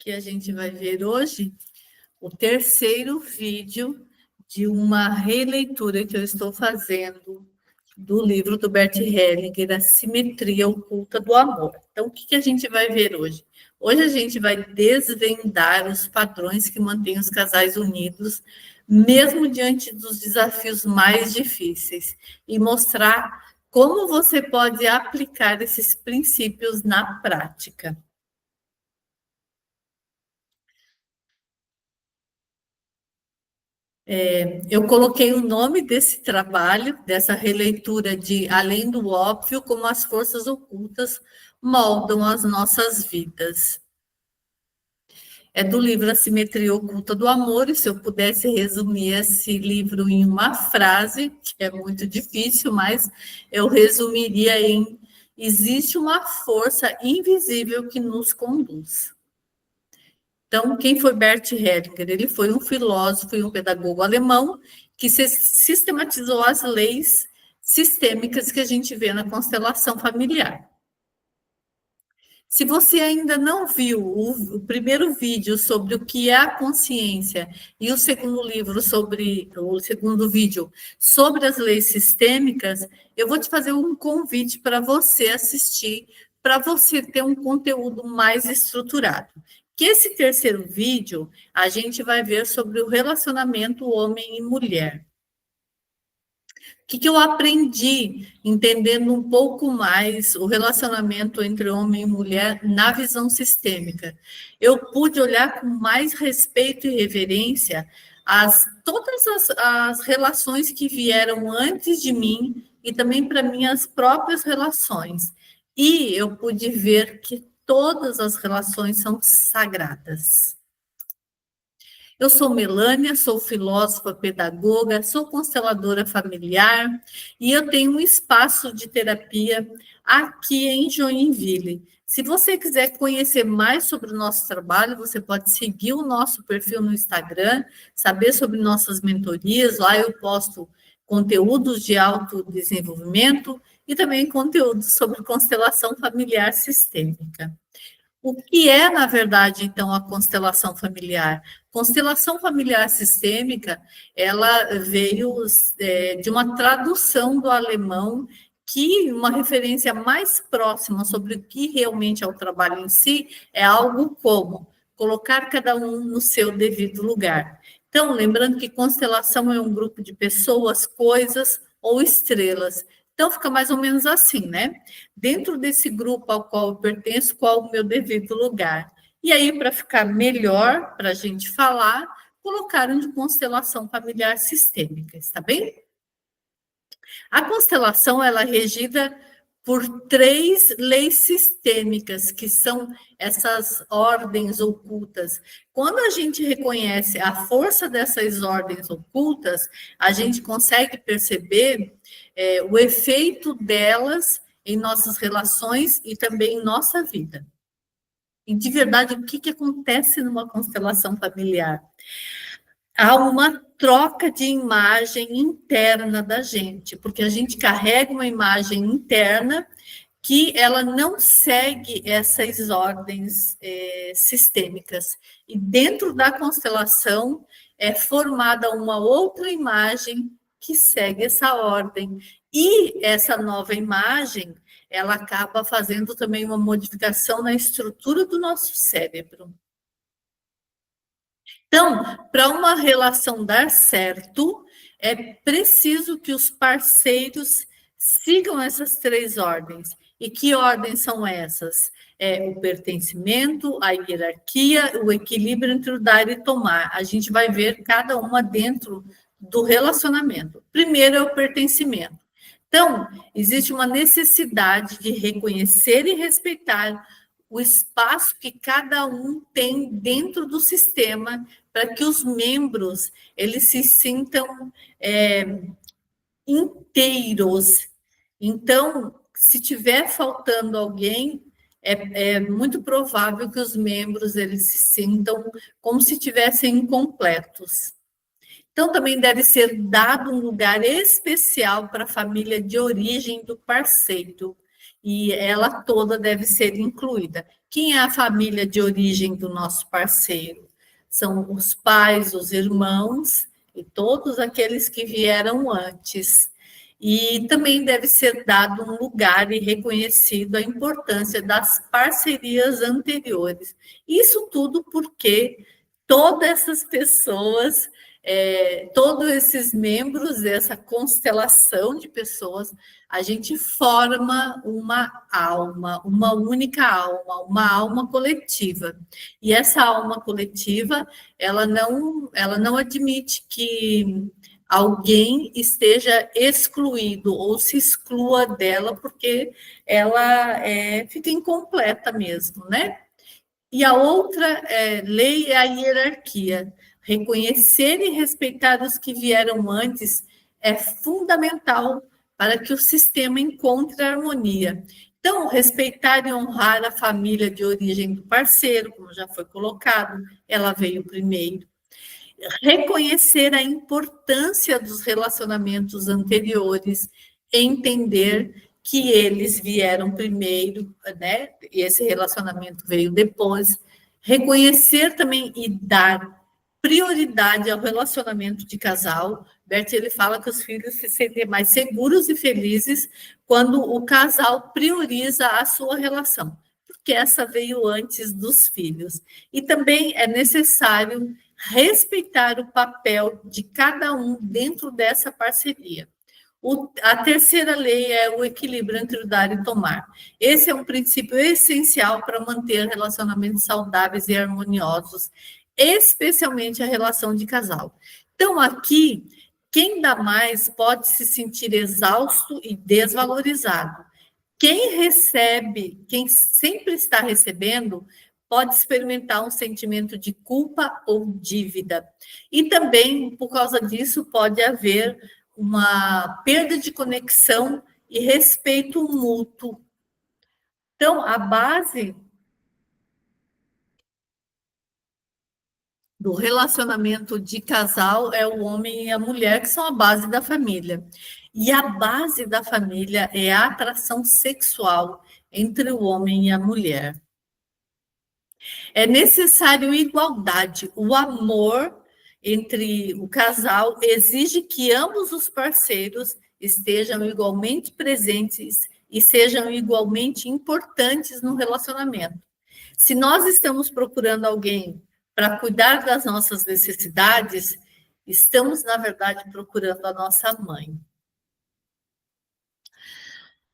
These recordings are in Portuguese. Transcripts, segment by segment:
que a gente vai ver hoje o terceiro vídeo de uma releitura que eu estou fazendo do livro do Bert Hellinger, A Simetria Oculta do Amor. Então, o que a gente vai ver hoje? Hoje a gente vai desvendar os padrões que mantêm os casais unidos, mesmo diante dos desafios mais difíceis, e mostrar como você pode aplicar esses princípios na prática. Eu coloquei o nome desse trabalho, dessa releitura de Além do Óbvio, como as forças ocultas moldam as nossas vidas. É do livro A Simetria Oculta do Amor, e se eu pudesse resumir esse livro em uma frase, que é muito difícil, mas eu resumiria em: existe uma força invisível que nos conduz. Então, quem foi Bert Hellinger? Ele foi um filósofo e um pedagogo alemão que sistematizou as leis sistêmicas que a gente vê na constelação familiar. Se você ainda não viu o primeiro vídeo sobre o que é a consciência e o segundo vídeo sobre as leis sistêmicas, eu vou te fazer um convite para você assistir, para você ter um conteúdo mais estruturado. Que esse terceiro vídeo, a gente vai ver sobre o relacionamento homem e mulher. O que eu aprendi entendendo um pouco mais o relacionamento entre homem e mulher na visão sistêmica? Eu pude olhar com mais respeito e reverência todas as relações que vieram antes de mim e também para minhas próprias relações. E eu pude ver que todas as relações são sagradas. Eu sou Melânia, sou filósofa, pedagoga, sou consteladora familiar e eu tenho um espaço de terapia aqui em Joinville. Se você quiser conhecer mais sobre o nosso trabalho, você pode seguir o nosso perfil no Instagram, saber sobre nossas mentorias. Lá eu posto conteúdos de autodesenvolvimento e também conteúdos sobre constelação familiar sistêmica. O que é, na verdade, então, a constelação familiar? Constelação familiar sistêmica, ela veio de uma tradução do alemão, que uma referência mais próxima sobre o que realmente é o trabalho em si, é algo como colocar cada um no seu devido lugar. Então, lembrando que constelação é um grupo de pessoas, coisas ou estrelas. Então, fica mais ou menos assim, né? Dentro desse grupo ao qual eu pertenço, qual o meu devido lugar? E aí, para ficar melhor, para a gente falar, colocaram de constelação familiar sistêmica, está bem? A constelação, ela é regida por 3 leis sistêmicas, que são essas ordens ocultas. Quando a gente reconhece a força dessas ordens ocultas, a gente consegue perceber o efeito delas em nossas relações e também em nossa vida. E, de verdade, o que acontece numa constelação familiar? Há uma troca de imagem interna da gente, porque a gente carrega uma imagem interna que ela não segue essas ordens sistêmicas. E dentro da constelação é formada uma outra imagem que segue essa ordem. E essa nova imagem, ela acaba fazendo também uma modificação na estrutura do nosso cérebro. Então, para uma relação dar certo, é preciso que os parceiros sigam essas 3 ordens. E que ordens são essas? O pertencimento, a hierarquia, o equilíbrio entre o dar e tomar. A gente vai ver cada uma dentro do relacionamento. Primeiro é o pertencimento. Então, existe uma necessidade de reconhecer e respeitar o espaço que cada um tem dentro do sistema, para que os membros eles se sintam inteiros. Então, se tiver faltando alguém, é muito provável que os membros eles se sintam como se tivessem incompletos. Então, também deve ser dado um lugar especial para a família de origem do parceiro, e ela toda deve ser incluída. Quem é a família de origem do nosso parceiro? São os pais, os irmãos e todos aqueles que vieram antes. E também deve ser dado um lugar e reconhecido a importância das parcerias anteriores. Isso tudo porque todas essas pessoas, todos esses membros dessa constelação de pessoas, a gente forma uma alma, uma única alma, uma alma coletiva. E essa alma coletiva, ela não admite que alguém esteja excluído ou se exclua dela, porque ela fica incompleta mesmo, né? E a outra lei é a hierarquia. Reconhecer e respeitar os que vieram antes é fundamental para que o sistema encontre harmonia. Então, respeitar e honrar a família de origem do parceiro, como já foi colocado, ela veio primeiro. Reconhecer a importância dos relacionamentos anteriores, entender que eles vieram primeiro, né? E esse relacionamento veio depois. Reconhecer também e dar prioridade ao relacionamento de casal. Bert, ele fala que os filhos se sentem mais seguros e felizes quando o casal prioriza a sua relação, porque essa veio antes dos filhos. E também é necessário respeitar o papel de cada um dentro dessa parceria. A terceira lei é o equilíbrio entre o dar e tomar. Esse é um princípio essencial para manter relacionamentos saudáveis e harmoniosos, especialmente a relação de casal. Então, aqui, quem dá mais pode se sentir exausto e desvalorizado. Quem recebe, quem sempre está recebendo, pode experimentar um sentimento de culpa ou dívida. E também, por causa disso, pode haver uma perda de conexão e respeito mútuo. Então, a base do relacionamento de casal é o homem e a mulher, que são a base da família. E a base da família é a atração sexual entre o homem e a mulher. É necessário igualdade. O amor entre o casal exige que ambos os parceiros estejam igualmente presentes e sejam igualmente importantes no relacionamento. Se nós estamos procurando alguém para cuidar das nossas necessidades, estamos, na verdade, procurando a nossa mãe.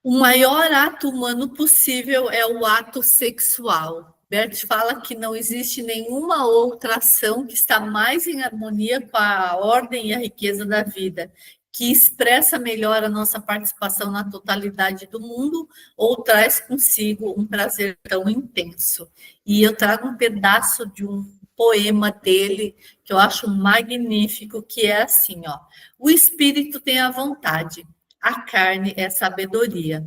O maior ato humano possível é o ato sexual. Bert fala que não existe nenhuma outra ação que está mais em harmonia com a ordem e a riqueza da vida, que expressa melhor a nossa participação na totalidade do mundo ou traz consigo um prazer tão intenso. E eu trago um pedaço de um poema dele que eu acho magnífico, que é assim, ó: o espírito tem a vontade, a carne é sabedoria.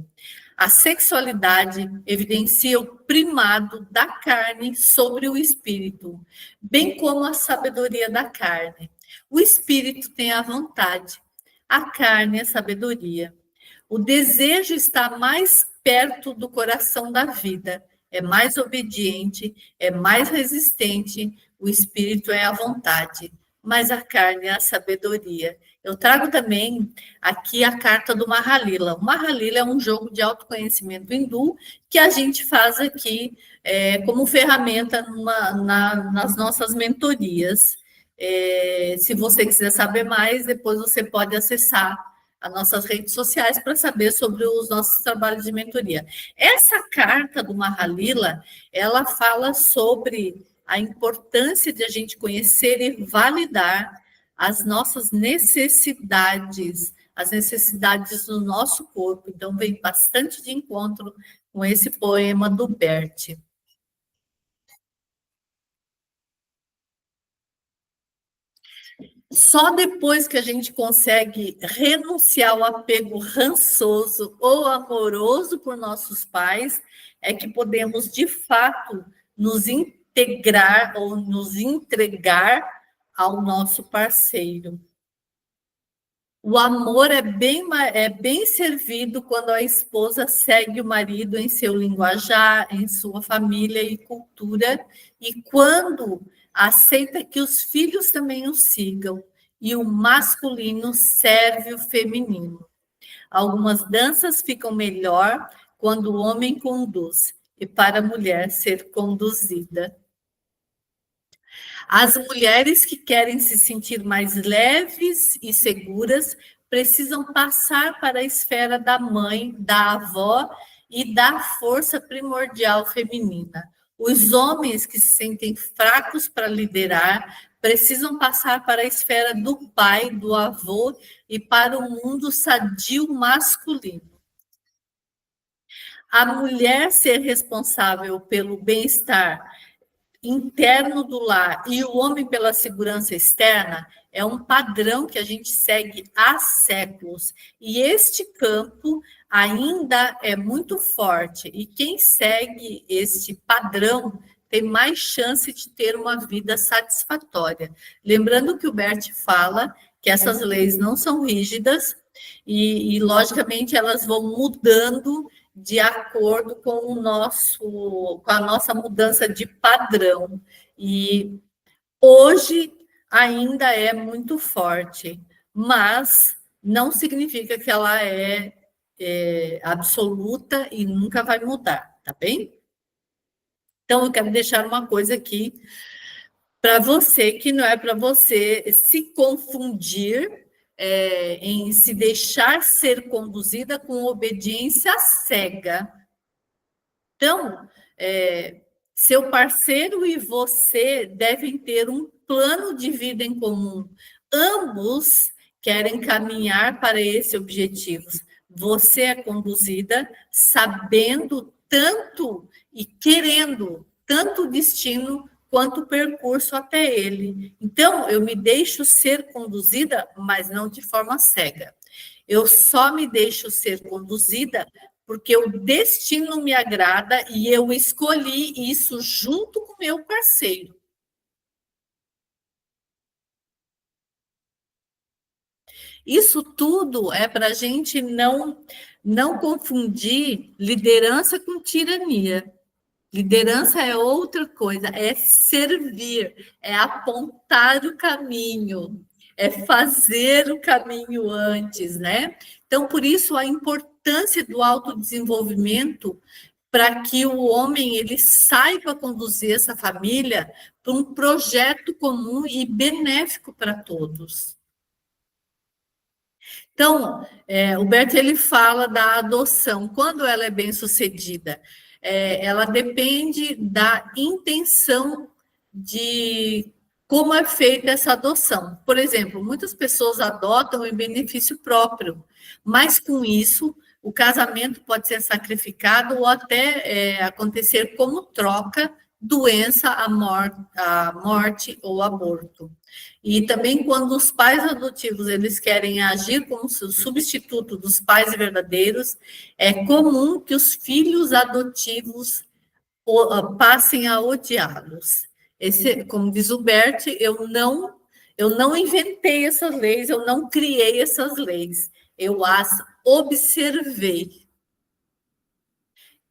A sexualidade evidencia o primado da carne sobre o espírito, bem como a sabedoria da carne. O espírito tem a vontade, a carne é sabedoria. O desejo está mais perto do coração da vida, é mais obediente, é mais resistente, o espírito é a vontade, mas a carne é a sabedoria. Eu trago também aqui a carta do Mahalila. O Mahalila é um jogo de autoconhecimento hindu que a gente faz aqui como ferramenta nas nossas mentorias. Se você quiser saber mais, depois você pode acessar as nossas redes sociais para saber sobre os nossos trabalhos de mentoria. Essa carta do Mahalila, ela fala sobre a importância de a gente conhecer e validar as nossas necessidades, as necessidades do nosso corpo. Então, vem bastante de encontro com esse poema do Bert. Só depois que a gente consegue renunciar ao apego rançoso ou amoroso por nossos pais, é que podemos, de fato, nos integrar ou nos entregar ao nosso parceiro. O amor é bem servido quando a esposa segue o marido em seu linguajar, em sua família e cultura, e quando aceita que os filhos também o sigam, e o masculino serve o feminino. Algumas danças ficam melhor quando o homem conduz, e para a mulher ser conduzida. As mulheres que querem se sentir mais leves e seguras precisam passar para a esfera da mãe, da avó e da força primordial feminina. Os homens que se sentem fracos para liderar precisam passar para a esfera do pai, do avô e para o mundo sadio masculino. A mulher ser responsável pelo bem-estar interno do lar e o homem pela segurança externa é um padrão que a gente segue há séculos. E este campo ainda é muito forte. E quem segue este padrão tem mais chance de ter uma vida satisfatória. Lembrando que o Bert fala que essas leis não são rígidas logicamente, elas vão mudando de acordo com a nossa mudança de padrão. E hoje ainda é muito forte, mas não significa que ela é absoluta e nunca vai mudar, tá bem? Então, eu quero deixar uma coisa aqui para você, que não é para você se confundir em se deixar ser conduzida com obediência cega. Então, seu parceiro e você devem ter um plano de vida em comum. Ambos querem caminhar para esse objetivo. Você é conduzida sabendo tanto e querendo tanto o destino quanto o percurso até ele. Então, eu me deixo ser conduzida, mas não de forma cega. Eu só me deixo ser conduzida porque o destino me agrada e eu escolhi isso junto com meu parceiro. Isso tudo é para a gente não confundir liderança com tirania. Liderança é outra coisa, é servir, é apontar o caminho, é fazer o caminho antes, né? Então, por isso, a importância do autodesenvolvimento para que o homem ele saiba conduzir essa família para um projeto comum e benéfico para todos. Então, o Bert ele fala da adoção, quando ela é bem sucedida, ela depende da intenção de como é feita essa adoção. Por exemplo, muitas pessoas adotam em benefício próprio, mas com isso o casamento pode ser sacrificado ou até acontecer como troca, doença, a morte ou aborto. E também quando os pais adotivos eles querem agir como substituto dos pais verdadeiros, é comum que os filhos adotivos passem a odiá-los. Como diz o Bert, eu não inventei essas leis, eu não criei essas leis, eu as observei.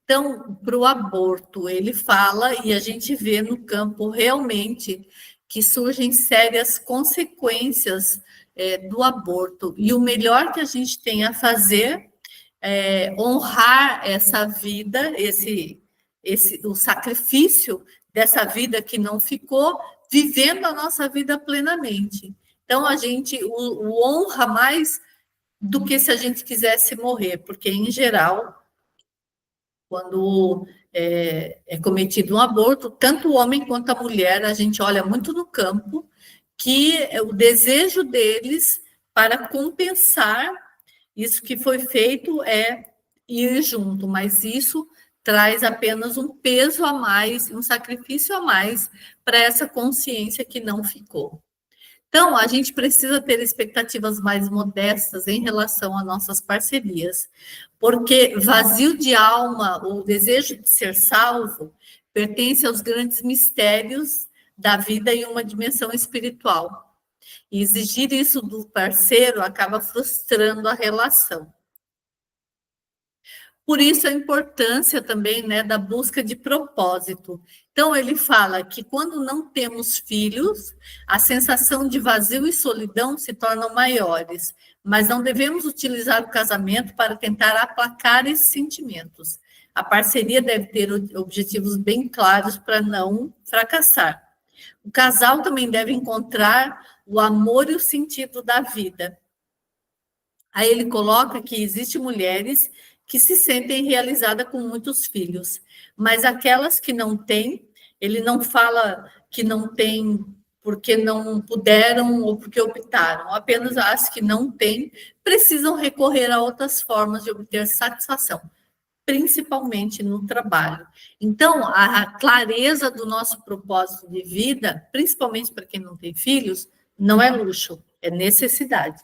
Então, para o aborto, ele fala, e a gente vê no campo realmente que surgem sérias consequências do aborto. E o melhor que a gente tem a fazer é honrar essa vida, o sacrifício dessa vida que não ficou, vivendo a nossa vida plenamente. Então, a gente o honra mais do que se a gente quisesse morrer, porque, em geral, quando é cometido um aborto, tanto o homem quanto a mulher, a gente olha muito no campo, que o desejo deles para compensar isso que foi feito é ir junto, mas isso traz apenas um peso a mais, um sacrifício a mais para essa consciência que não ficou. Então, a gente precisa ter expectativas mais modestas em relação a nossas parcerias, porque vazio de alma, ou desejo de ser salvo, pertence aos grandes mistérios da vida em uma dimensão espiritual. E exigir isso do parceiro acaba frustrando a relação. Por isso a importância também, né, da busca de propósito. Então ele fala que quando não temos filhos, a sensação de vazio e solidão se tornam maiores, mas não devemos utilizar o casamento para tentar aplacar esses sentimentos. A parceria deve ter objetivos bem claros para não fracassar. O casal também deve encontrar o amor e o sentido da vida. Aí ele coloca que existem mulheres que se sentem realizadas com muitos filhos, mas aquelas que não têm, ele não fala que não têm porque não puderam ou porque optaram, apenas as que não têm precisam recorrer a outras formas de obter satisfação, principalmente no trabalho. Então, a clareza do nosso propósito de vida, principalmente para quem não tem filhos, não é luxo, é necessidade.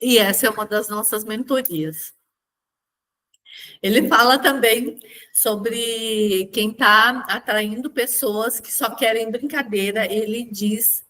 E essa é uma das nossas mentorias. Ele fala também sobre quem está atraindo pessoas que só querem brincadeira. Ele diz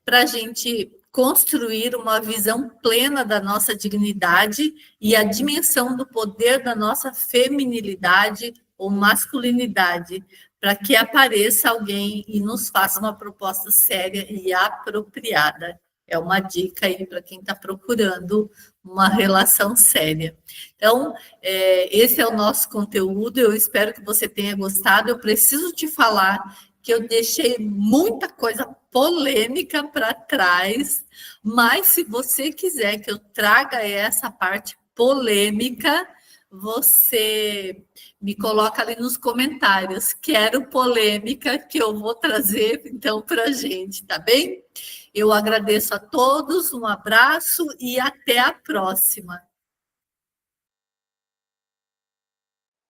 para a gente construir uma visão plena da nossa dignidade e a dimensão do poder da nossa feminilidade ou masculinidade, para que apareça alguém e nos faça uma proposta séria e apropriada. É uma dica aí para quem está procurando uma relação séria. Então, esse é o nosso conteúdo. Eu espero que você tenha gostado. Eu preciso te falar que eu deixei muita coisa polêmica para trás, mas se você quiser que eu traga essa parte polêmica, você me coloca ali nos comentários. Quero polêmica que eu vou trazer, então, para a gente, tá bem? Eu agradeço a todos, um abraço e até a próxima.